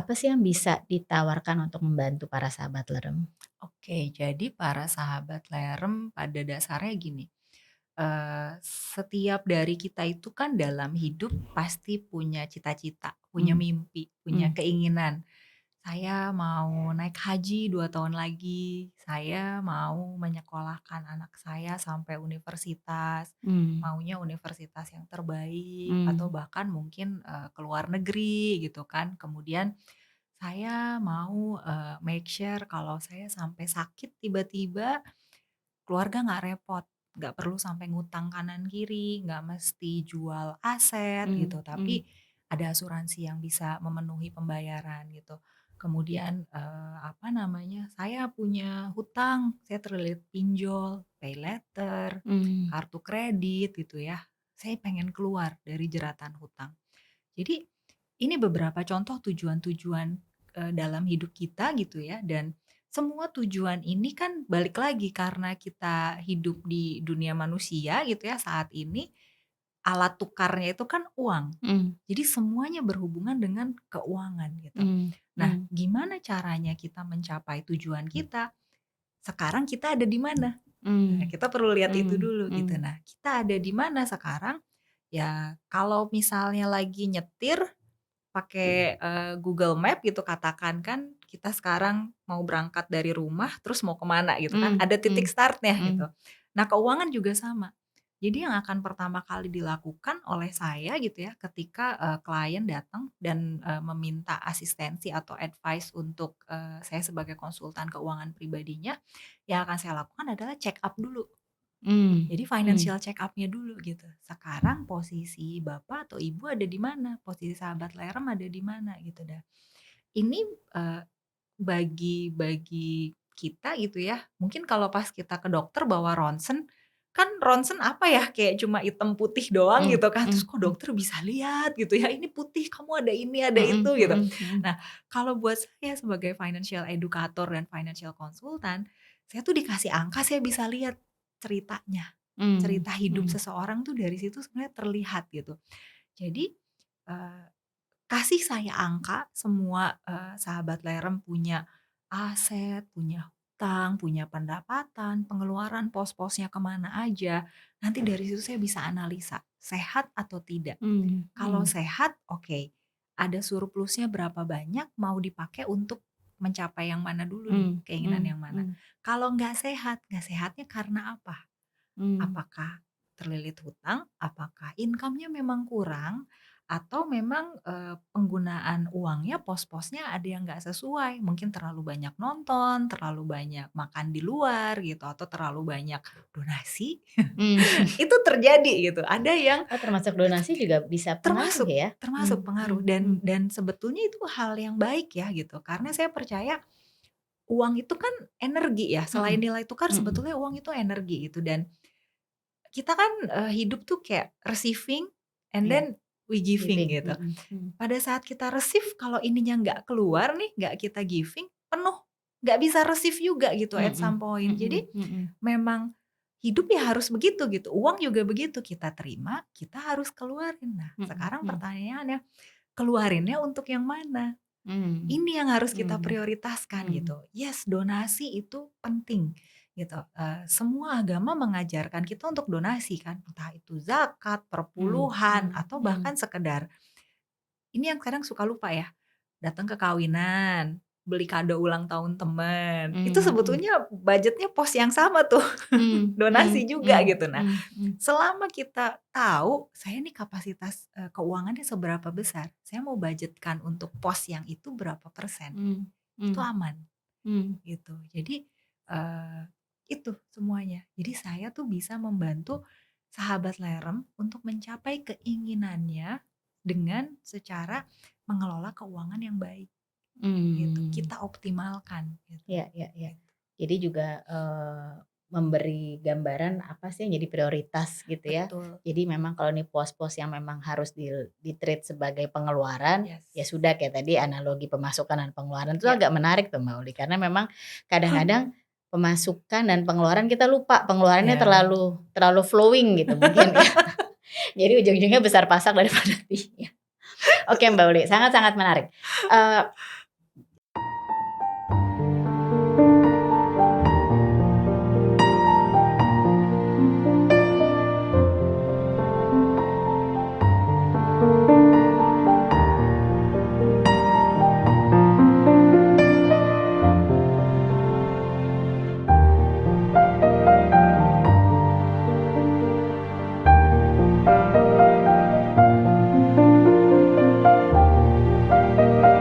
Apa sih yang bisa ditawarkan untuk membantu para sahabat lerem? Oke, jadi para sahabat lerem pada dasarnya gini, setiap dari kita itu kan dalam hidup pasti punya cita-cita, punya Mmm, mimpi, punya mmm, keinginan. Saya mau naik haji 2 tahun lagi, saya mau menyekolahkan anak saya sampai universitas, mmm, maunya universitas yang terbaik atau mmm, bahkan mungkin, ke luar negeri gitu kan. Kemudian saya mau, make sure kalau saya sampai sakit tiba-tiba, keluarga nggak repot, nggak perlu sampai ngutang kanan kiri, nggak mesti jual aset mmm, gitu, mmm, tapi ada asuransi yang bisa memenuhi pembayaran gitu. Kemudian, apa namanya, saya punya hutang, saya terlilit pinjol, pay later, mmm, kartu kredit gitu ya. Saya pengen keluar dari jeratan hutang. Jadi ini beberapa contoh tujuan-tujuan, dalam hidup kita gitu ya, dan semua tujuan ini kan balik lagi karena kita hidup di dunia manusia gitu ya saat ini, alat tukarnya itu kan uang. mmm, Jadi semuanya berhubungan dengan keuangan gitu. mmm, Nah, mmm, gimana caranya kita mencapai tujuan kita? Sekarang kita ada di mana? mmm, Nah, kita perlu lihat itu mmm, dulu mmm, gitu. Nah, kita ada di mana sekarang? Ya kalau misalnya lagi nyetir pakai, Google Map gitu katakan kan kita sekarang mau berangkat dari rumah terus mau kemana gitu kan, mmm, ada mmm, titik startnya mmm, gitu. Nah keuangan juga sama. Jadi yang akan pertama kali dilakukan oleh saya gitu ya ketika, klien datang dan, meminta asistensi atau advice untuk, saya sebagai konsultan keuangan pribadinya, yang akan saya lakukan adalah check up dulu. mmm, Jadi mmm, financial check up-nya dulu gitu. Sekarang posisi bapak atau ibu ada di mana, posisi sahabat lerem ada di mana gitu dah. Ini, eee, bagi kita gitu ya, mungkin kalau pas kita ke dokter bawa ronsen, kan ronsen apa ya, kayak cuma hitam putih doang mmm, gitu kan, terus mmm, kok mmm, dokter bisa lihat gitu ya, "Ini putih, kamu ada ini, ada mhm, itu," gitu. mhm, mhm, Nah, kalau buat saya sebagai financial educator dan financial consultant, saya tuh dikasih angka saya bisa lihat ceritanya. mmm, Cerita hidup mmm, seseorang tuh dari situ sebenarnya terlihat gitu. Jadi, eee, kasih saya angka semua, sahabat lerem punya aset, punya hutang, punya pendapatan, pengeluaran pos-posnya kemana aja, nanti dari situ saya bisa analisa, sehat atau tidak. mmm, Kalau mmm, sehat, oke, ada surplusnya berapa banyak mau dipakai untuk mencapai yang mana dulu nih, mmm, keinginan mmm, yang mana. mmm, Kalau nggak sehatnya karena apa? mmm, Apakah terlilit hutang? Apakah income-nya memang kurang? Atau memang, penggunaan uangnya, pos-posnya ada yang nggak sesuai, mungkin terlalu banyak nonton, terlalu banyak makan di luar gitu, atau terlalu banyak donasi, mmm. itu terjadi gitu. Ada yang Oh, termasuk donasi juga bisa pengaruh termasuk ya? Mmm, termasuk pengaruh mmm, mmm, dan sebetulnya itu hal yang baik ya gitu, karena saya percaya uang itu kan energi ya, selain mhm, nilai tukar mhm, sebetulnya uang itu energi gitu dan kita kan, hidup tuh kayak receiving and iya, then we giving giving, gitu. mhm, mhm, Pada saat kita receive kalau ininya nggak keluar nih, nggak kita giving, penuh, nggak bisa receive juga gitu at mhm, some point. Jadi mhm, mhm, memang hidup ya harus begitu gitu, uang juga begitu, kita terima, kita harus keluarin. Nah, mhm, sekarang mhm, pertanyaannya, keluarinnya untuk yang mana? mmm, Ini yang harus kita mmm, prioritaskan mmm, gitu. Yes, donasi itu penting gitu, semua agama mengajarkan kita untuk donasi kan, entah itu zakat, mmm, perpuluhan, mmm, atau mmm, bahkan sekedar ini yang kadang suka lupa ya, datang ke kawinan, beli kado ulang tahun temen, itu mmm, mhm, sebetulnya budgetnya pos yang sama tuh, mmm, mmm, donasi juga mmm, gitu. Nah, mmm, mmm, selama kita tahu, saya nih kapasitas, keuangannya seberapa besar, saya mau budgetkan untuk pos yang itu berapa persen, mmm, itu mmm, aman. mmm, Gitu. Jadi, eee, itu semuanya. Jadi saya tuh bisa membantu sahabat lerem untuk mencapai keinginannya dengan secara mengelola keuangan yang baik gitu. mmm. Kita optimalkan gitu. Iya, iya, iya. Gitu. Jadi juga, memberi gambaran apa sih yang jadi prioritas gitu ya. Betul. Jadi memang kalau nih pos-pos yang memang harus di-treat sebagai pengeluaran, ya Yes. sudah kayak tadi analogi pemasukan dan pengeluaran itu Ya. agak menarik tuh Mbak Uli, karena memang kadang-kadang pemasukan dan pengeluaran kita lupa, pengeluarannya Ya. terlalu terlalu flowing gitu mungkin ya. Jadi ujung-ujungnya besar pasak daripada tidak. Oke Mbak Uli, sangat-sangat menarik. Eee,